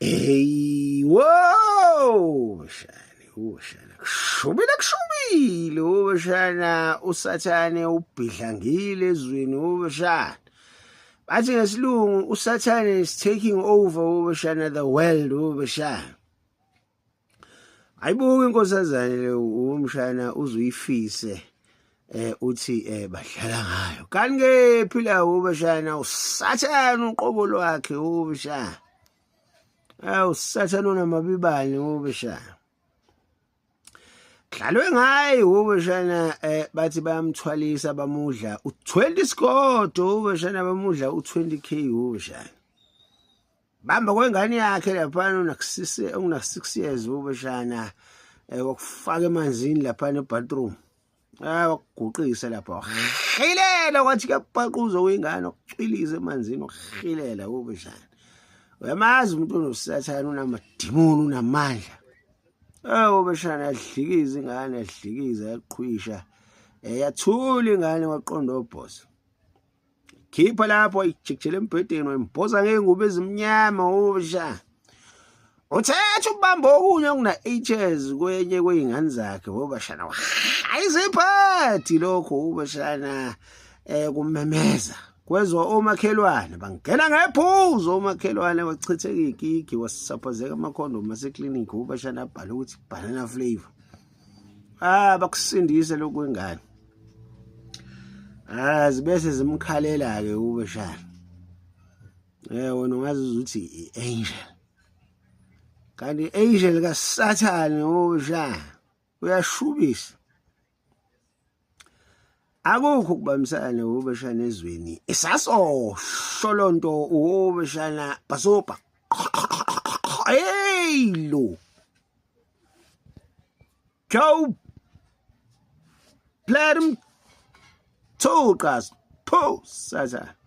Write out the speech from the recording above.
Hey, wow, ushana kushubile ushana usathane ubhidlangile ezweni ushana bathi ngesilungu usathane is taking over ushana the world ushana ayibuka inkosazane le umshana uzuyifise uthi badlala ngayo kanti ke phila ushana usathane uqobo lwakhe ushana usathane unamabibane ubeshana dlalwe ngaye ubeshana bathi bayamthwalisa bamudla u20 skodo ubeshana bamudla u20k ubeshana bamba kwengane yakhe lapha una6 years ubeshana wakufaka emanzini lapha ebathroom wakuguqisa lapha wahilela kwathi kuyabhaquza wengane ukucwiliza emanzini wahilela ubeshana uyamazi umuntu onosathane unamadimoni unamandla ubeshana adlikiza ingane adlikiza yaqhwisha yathula ingane waqonda obhosa khipha lapho ayijikjele embhedeni wayimboza ngengubo ezimnyama ubeshana uthethe ubamba okunye okuna 8 years kwenye kwezingane zakhe ubeshana ayiziphathi lokho ubeshana kumemeza kwezwa omakhelwane bangena ngephuzo omakhelwane wachitheka igigi wasisaphazeka amakhondomu aseklinikhi ubashana abhala ukuthi banana flavor bakusindise lokhu ingane zibese zimkhalela ke ubashana wena ungazi ukuthi iangel kanti angel kaSathane ubashana uyashubisa akukho kubamisana ubeshana ezweni isaso sholonto ubeshana basopa hey Joe Platinum Togas Post Sathane